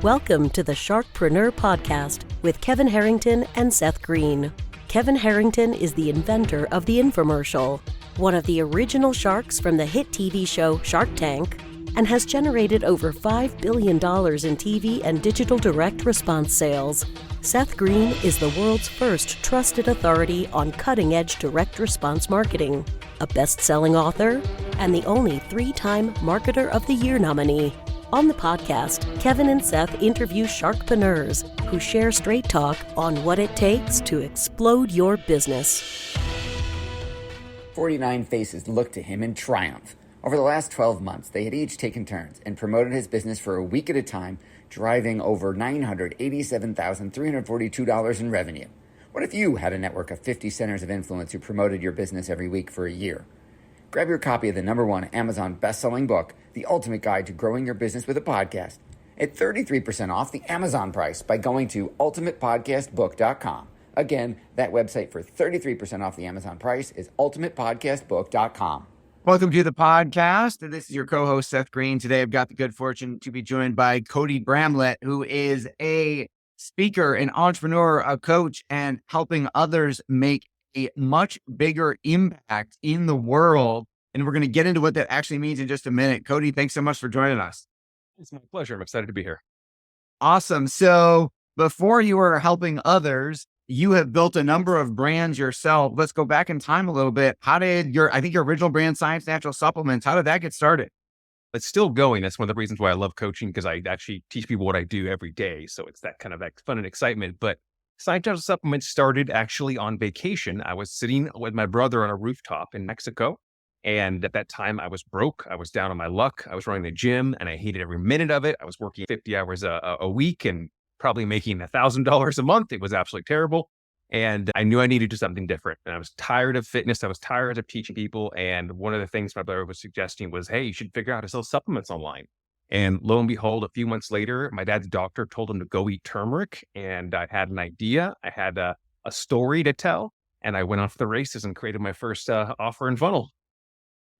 Welcome to the Sharkpreneur podcast with Kevin Harrington and Seth Greene. Kevin Harrington is the inventor of the infomercial, one of the original sharks from the hit TV show Shark Tank, and has generated over $5 billion in TV and digital direct response sales. Seth Greene is the world's first trusted authority on cutting-edge direct response marketing, a best-selling author, and the only 3-time Marketer of the Year nominee. On the podcast, Kevin and Seth interview sharkpreneurs who share straight talk on what it takes to explode your business. 49 faces looked to him in triumph. Over the last 12 months, they had each taken turns and promoted his business for a week at a time, driving over $987,342 in revenue. What if you had a network of 50 centers of influence who promoted your business every week for a year? Grab your copy of the #1 Amazon best-selling book, The Ultimate Guide to Growing Your Business with a Podcast, at 33% off the Amazon price by going to ultimatepodcastbook.com. Again, that website for 33% off the Amazon price is ultimatepodcastbook.com. Welcome to the podcast. This is your co-host, Seth Greene. Today, I've got the good fortune to be joined by Cody Bramlett, who is a speaker, an entrepreneur, a coach, and helping others make a much bigger impact in the world. And we're going to get into what that actually means in just a minute. Cody, thanks so much for joining us. It's my pleasure. I'm excited to be here. Awesome. So before you were helping others, you have built a number of brands yourself. Let's go back in time a little bit. How did your original brand, Science Natural Supplements, how did that get started? It's still going. That's one of the reasons why I love coaching, because I actually teach people what I do every day. So it's that kind of fun and excitement. But Science Natural Supplements started actually on vacation. I was sitting with my brother on a rooftop in Mexico. And at that time I was broke. I was down on my luck. I was running the gym and I hated every minute of it. I was working 50 hours a week and probably making $1,000 a month. It was absolutely terrible. And I knew I needed to do something different. And I was tired of fitness. I was tired of teaching people. And one of the things my brother was suggesting was, hey, you should figure out how to sell supplements online. And lo and behold, a few months later, my dad's doctor told him to go eat turmeric. And I had an idea. I had a story to tell. And I went off the races and created my first offer and funnel.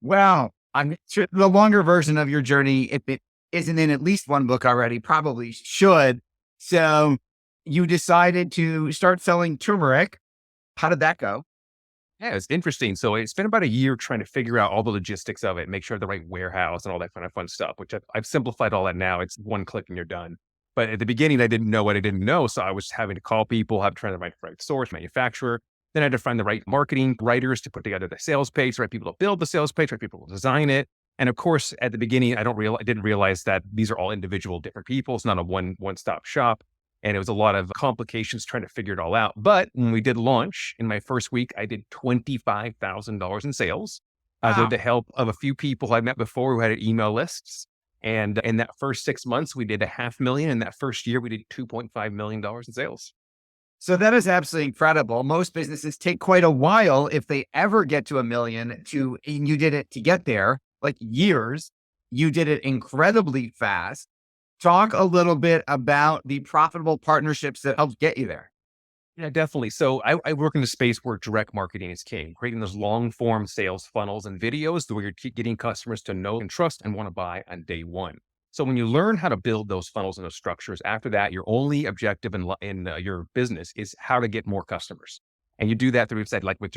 Wow. I'm sure the longer version of your journey, if it isn't in at least one book already, probably should. So you decided to start selling turmeric. How did that go? Yeah, it's interesting. So I spent about a year trying to figure out all the logistics of it, make sure the right warehouse and all that kind of fun stuff, which I've simplified all that now. It's one click and you're done. But at the beginning, I didn't know what I didn't know. So I was having to call people, trying to find the right source, manufacturer. Then I had to find the right marketing writers to put together the sales page, the right people to build the sales page, right people to design it. And of course, at the beginning, I didn't realize that these are all individual different people. It's not a one-stop shop. And it was a lot of complications trying to figure it all out. But when we did launch, in my first week, I did $25,000 in sales. Wow. With the help of a few people I met before who had email lists. And in that first 6 months, we did $500,000. In that first year, we did $2.5 million in sales. So that is absolutely incredible. Most businesses take quite a while, if they ever get to $1 million, and you did it to get there, like years. You did it incredibly fast. Talk a little bit about the profitable partnerships that helped get you there. Yeah, definitely. So I work in a space where direct marketing is king, creating those long form sales funnels and videos where you're getting customers to know and trust and want to buy on day one. So when you learn how to build those funnels and those structures, after that, your only objective in your business is how to get more customers. And you do that through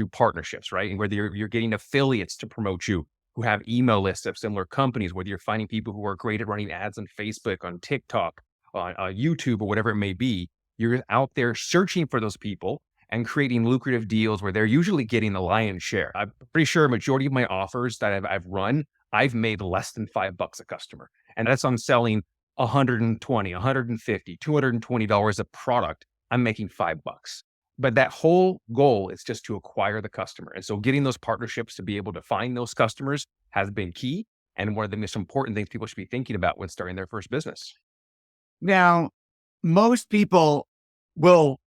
partnerships, right? And whether you're getting affiliates to promote you, who have email lists of similar companies, whether you're finding people who are great at running ads on Facebook, on TikTok, on YouTube, or whatever it may be, you're out there searching for those people and creating lucrative deals where they're usually getting the lion's share. I'm pretty sure a majority of my offers that I've run, I've made less than $5 a customer. And that's on selling $120, $150, $220 a product. I'm making $5. But that whole goal is just to acquire the customer. And so getting those partnerships to be able to find those customers has been key. And one of the most important things people should be thinking about when starting their first business. Now, most people will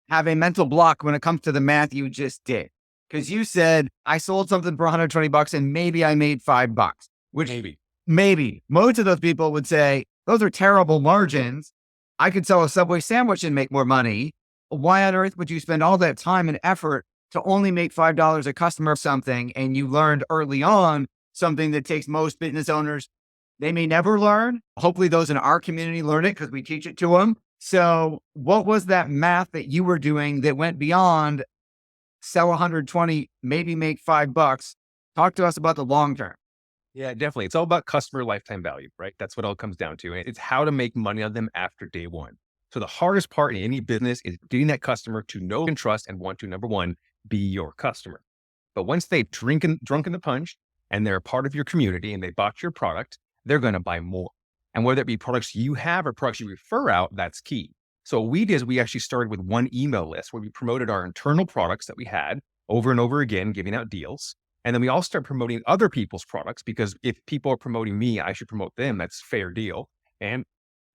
have a mental block when it comes to the math you just did. Because you said, I sold something for $120 and maybe I made $5, which maybe most of those people would say, those are terrible margins. I could sell a Subway sandwich and make more money. Why on earth would you spend all that time and effort to only make $5 a customer of something? And you learned early on something that takes most business owners They may never learn. Hopefully those in our community learn it because we teach it to them. So what was that math that you were doing that went beyond sell 120, maybe make $5? Talk to us about the long term. Yeah, definitely. It's all about customer lifetime value, right? That's what it all comes down to. And it's how to make money on them after day one. So the hardest part in any business is getting that customer to know and trust and want to, number one, be your customer. But once they've drunken the punch and they're a part of your community and they bought your product, they're going to buy more. And whether it be products you have or products you refer out, that's key. So what we did is we actually started with one email list where we promoted our internal products that we had over and over again, giving out deals. And then we all start promoting other people's products because if people are promoting me, I should promote them. That's a fair deal. And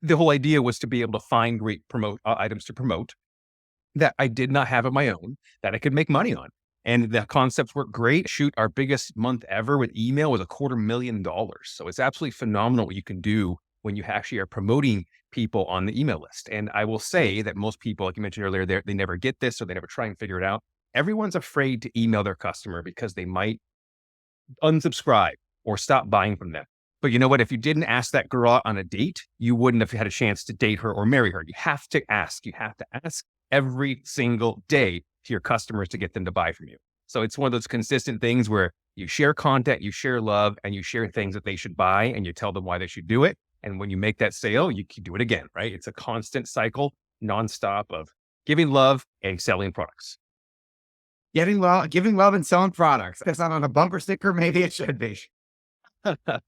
the whole idea was to be able to find great items to promote that I did not have of my own that I could make money on. And the concepts work great. Shoot, our biggest month ever with email was $250,000. So it's absolutely phenomenal what you can do when you actually are promoting people on the email list. And I will say that most people, like you mentioned earlier, they never get this or they never try and figure it out. Everyone's afraid to email their customer because they might unsubscribe or stop buying from them. But you know what? If you didn't ask that girl out on a date, you wouldn't have had a chance to date her or marry her. You have to ask. You have to ask every single day to your customers to get them to buy from you. So it's one of those consistent things where you share content, you share love, and you share things that they should buy, and you tell them why they should do it. And when you make that sale, you can do it again, right? It's a constant cycle, nonstop of giving love and selling products. Giving love and selling products. That's not on a bumper sticker. Maybe it should be.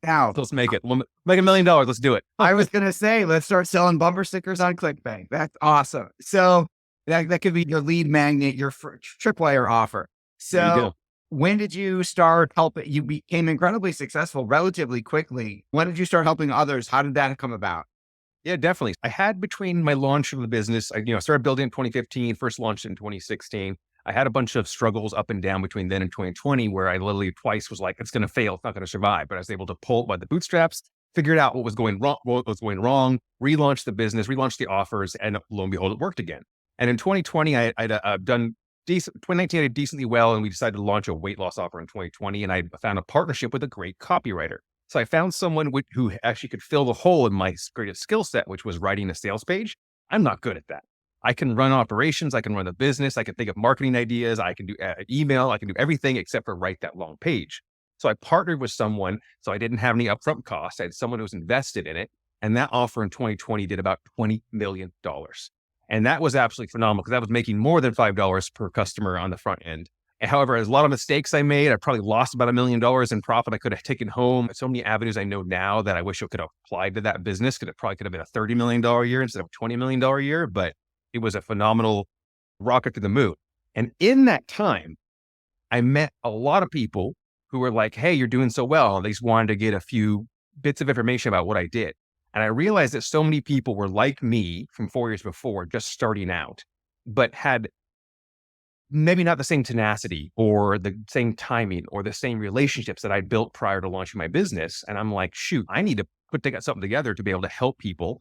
Now, Let's make it. We'll make $1 million. Let's do it. I was going to say, let's start selling bumper stickers on ClickBank. That's awesome. So that could be your lead magnet, your tripwire offer. So when did you start helping? You became incredibly successful relatively quickly. When did you start helping others? How did that come about? Yeah, definitely. I had between my launch of the business, I started building in 2015, first launched in 2016. I had a bunch of struggles up and down between then and 2020, where I literally twice was like, it's going to fail. It's not going to survive. But I was able to pull it by the bootstraps, figured out what was going wrong, relaunched the business, relaunched the offers, and lo and behold, it worked again. And in 2020, I'd done decent. 2019, I did decently well, and we decided to launch a weight loss offer in 2020. And I found a partnership with a great copywriter. So I found someone who actually could fill the hole in my greatest skill set, which was writing a sales page. I'm not good at that. I can run operations. I can run a business. I can think of marketing ideas. I can do email. I can do everything except for write that long page. So I partnered with someone. So I didn't have any upfront costs. I had someone who was invested in it. And that offer in 2020 did about $20 million. And that was absolutely phenomenal because I was making more than $5 per customer on the front end. And however, there's a lot of mistakes I made. I probably lost about $1 million in profit I could have taken home. So many avenues I know now that I wish I could have applied to that business because it probably could have been a $30 million year instead of a $20 million year. But it was a phenomenal rocket to the moon. And in that time, I met a lot of people who were like, hey, you're doing so well. And they just wanted to get a few bits of information about what I did. And I realized that so many people were like me from 4 years before, just starting out, but had maybe not the same tenacity or the same timing or the same relationships that I built prior to launching my business. And I'm like, shoot, I need to put something together to be able to help people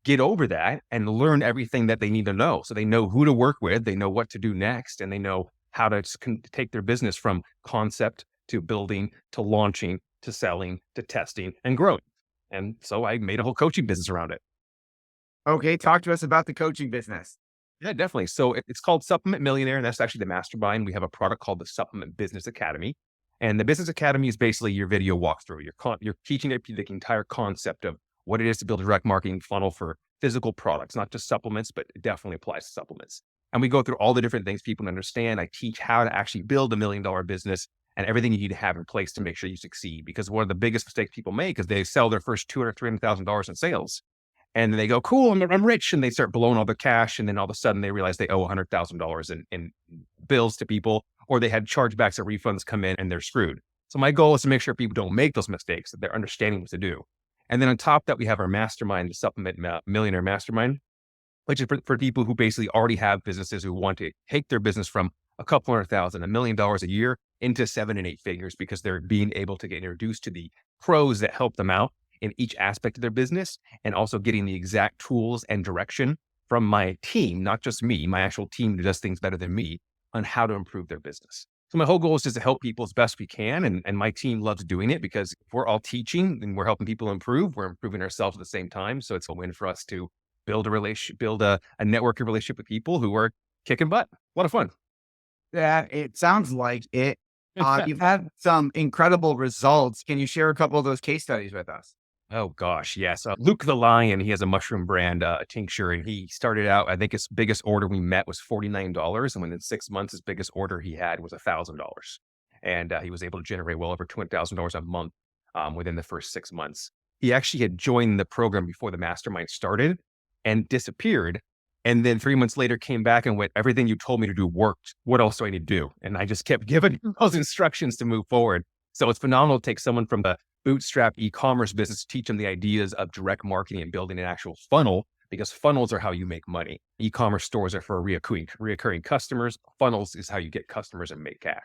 get over that and learn everything that they need to know. So they know who to work with, they know what to do next, and they know how to take their business from concept to building to launching to selling to testing and growing. And so I made a whole coaching business around it. Okay. Talk to us about the coaching business. Yeah, definitely. So it's called Supplement Millionaire, and that's actually the mastermind. We have a product called the Supplement Business Academy. And the Business Academy is basically your video walkthrough. You're teaching the entire concept of what it is to build a direct marketing funnel for physical products, not just supplements, but it definitely applies to supplements. And we go through all the different things people understand. I teach how to actually build $1 million business and everything you need to have in place to make sure you succeed. Because one of the biggest mistakes people make is they sell their first $200,000 or $300,000 in sales. And then they go, cool, I'm rich. And they start blowing all their cash. And then all of a sudden they realize they owe $100,000 in bills to people, or they had chargebacks or refunds come in and they're screwed. So my goal is to make sure people don't make those mistakes, that they're understanding what to do. And then on top of that, we have our mastermind, the Supplement Millionaire Mastermind, which is for people who basically already have businesses who want to take their business from a couple $100,000, $1 million a year into 7 and 8 figures because they're being able to get introduced to the pros that help them out in each aspect of their business, and also getting the exact tools and direction from my team, not just me, my actual team who does things better than me, on how to improve their business. So my whole goal is just to help people as best we can. And my team loves doing it because if we're all teaching and we're helping people improve, we're improving ourselves at the same time. So it's a win for us to build a relationship, build a networking relationship with people who are kicking butt. A lot of fun. Yeah, it sounds like it. You've had some incredible results. Can you share a couple of those case studies with us? Oh gosh, yes. Luke the Lion, he has a mushroom brand, a tincture, and he started out, I think his biggest order we met was $49. And within 6 months, his biggest order he had was $1,000. And he was able to generate well over $20,000 a month within the first 6 months. He actually had joined the program before the mastermind started and disappeared. And then 3 months later came back and went, everything you told me to do worked. What else do I need to do? And I just kept giving him those instructions to move forward. So it's phenomenal to take someone from the bootstrap e-commerce business, teach them the ideas of direct marketing and building an actual funnel, because funnels are how you make money. E-commerce stores are for reoccurring customers. Funnels is how you get customers and make cash.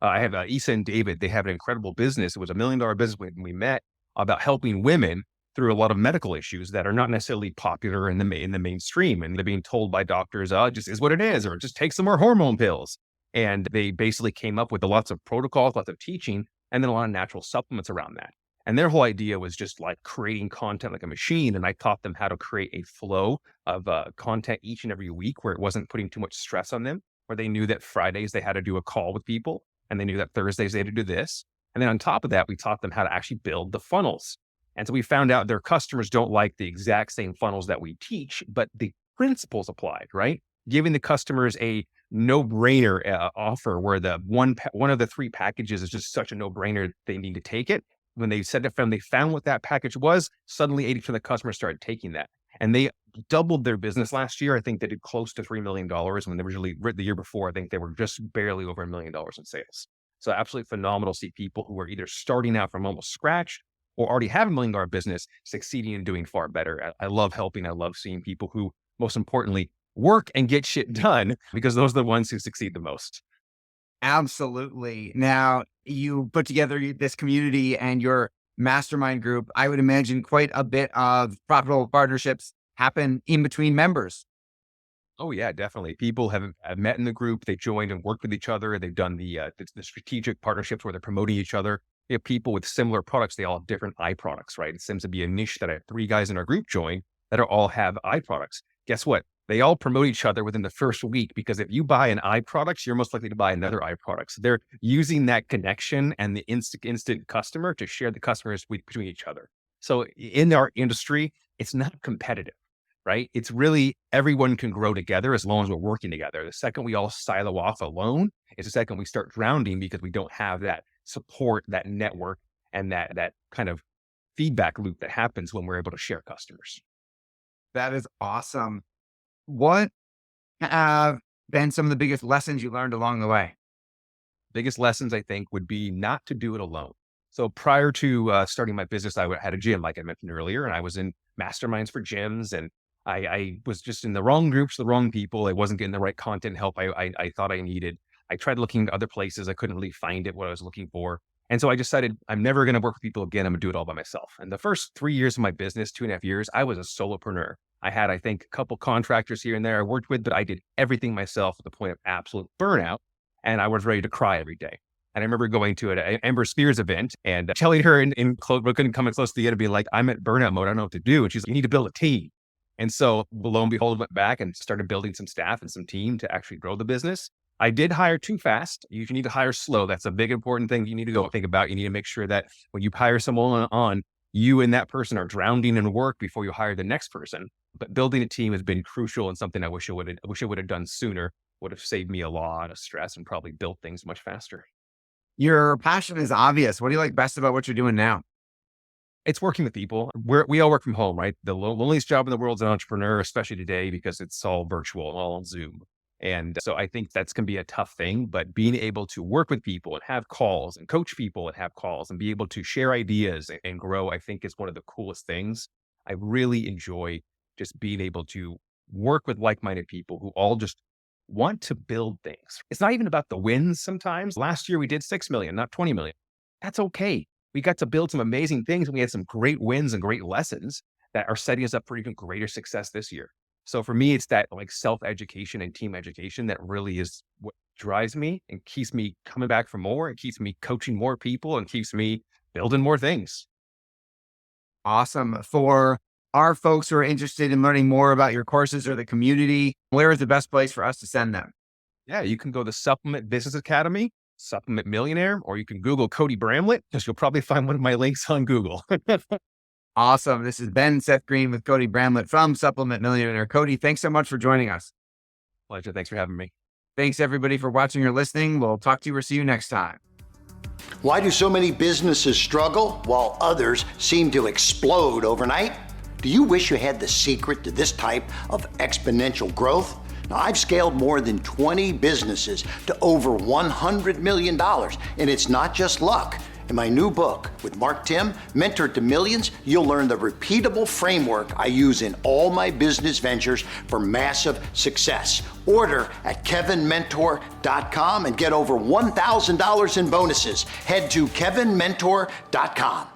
I have Issa and David. They have an incredible business. It was $1 million business when we met about helping women through a lot of medical issues that are not necessarily popular in the mainstream. And they're being told by doctors, oh, it just is what it is, or just take some more hormone pills. And they basically came up with lots of protocols, lots of teaching, and then a lot of natural supplements around that. And their whole idea was just like creating content like a machine. And I taught them how to create a flow of content each and every week where it wasn't putting too much stress on them, where they knew that Fridays they had to do a call with people, and they knew that Thursdays they had to do this. And then on top of that, we taught them how to actually build the funnels. And so we found out their customers don't like the exact same funnels that we teach, but the principles applied, right? Giving the customers a no-brainer offer where the one of the 3 packages is just such a no-brainer, they need to take it. When they said it, they found what that package was, suddenly 80% of the customers started taking that. And they doubled their business last year. I think they did close to $3 million when they originally, the year before, I think they were just barely over $1 million in sales. So absolutely phenomenal to see people who are either starting out from almost scratch or already have $1 million business succeeding and doing far better. I love helping. I love seeing people who, most importantly, work and get shit done, because those are the ones who succeed the most. Absolutely. Now, you put together this community and your mastermind group. I would imagine quite a bit of profitable partnerships happen in between members. Oh yeah, definitely. People have met in the group. They joined and worked with each other. They've done the strategic partnerships where they're promoting each other. You have people with similar products. They all have different eye products, right? It seems to be a niche that I have 3 guys in our group join that all have eye products. Guess what? They all promote each other within the first week, because if you buy an eye product, you're most likely to buy another eye product. So they're using that connection and the instant customer to share the customers between each other. So in our industry, it's not competitive, right? It's really everyone can grow together as long as we're working together. The second we all silo off alone is the second we start drowning, because we don't have that support, that network, and that kind of feedback loop that happens when we're able to share customers. That is awesome. What have been some of the biggest lessons you learned along the way? Biggest lessons, I think, would be not to do it alone. So prior to starting my business, I had a gym, like I mentioned earlier, and I was in masterminds for gyms, and I was just in the wrong groups, the wrong people. I wasn't getting the right content help I thought I needed. I tried looking at other places. I couldn't really find it, what I was looking for. And so I decided I'm never going to work with people again. I'm going to do it all by myself. And the first 3 years of my business, 2.5 years, I was a solopreneur. I had, I think, a couple contractors here and there I worked with, but I did everything myself to the point of absolute burnout. And I was ready to cry every day. And I remember going to an Amber Spears event and telling her couldn't come close to the end and be like, I'm at burnout mode. I don't know what to do. And she's like, you need to build a team. And so lo and behold, went back and started building some staff and some team to actually grow the business. I did hire too fast. You need to hire slow. That's a big important thing you need to go think about. You need to make sure that when you hire someone on, you and that person are drowning in work before you hire the next person. But building a team has been crucial and something I wish I would have done sooner. Would have saved me a lot of stress and probably built things much faster. Your passion is obvious. What do you like best about what you're doing now? It's working with people. We all work from home, right? The loneliest job in the world is an entrepreneur, especially today, because it's all virtual, all on Zoom. And so I think that's going to be a tough thing, but being able to work with people and have calls and coach people and have calls and be able to share ideas and grow, I think is one of the coolest things. I really enjoy just being able to work with like-minded people who all just want to build things. It's not even about the wins sometimes. Last year we did 6 million, not 20 million. That's okay. We got to build some amazing things and we had some great wins and great lessons that are setting us up for even greater success this year. So for me, it's that like self-education and team education that really is what drives me and keeps me coming back for more. It keeps me coaching more people and keeps me building more things. Awesome. For our folks who are interested in learning more about your courses or the community, where is the best place for us to send them? Yeah, you can go to Supplement Business Academy, Supplement Millionaire, or you can Google Cody Bramlett because you'll probably find one of my links on Google. Awesome. This has been Seth Greene with Cody Bramlett from Supplement Millionaire. Cody, thanks so much for joining us. Pleasure. Thanks for having me. Thanks everybody for watching or listening. We'll talk to you or see you next time. Why do so many businesses struggle while others seem to explode overnight? Do you wish you had the secret to this type of exponential growth? Now, I've scaled more than 20 businesses to over $100 million, and it's not just luck. In my new book with Mark Tim, Mentor to Millions, you'll learn the repeatable framework I use in all my business ventures for massive success. Order at kevinmentor.com and get over $1,000 in bonuses. Head to kevinmentor.com.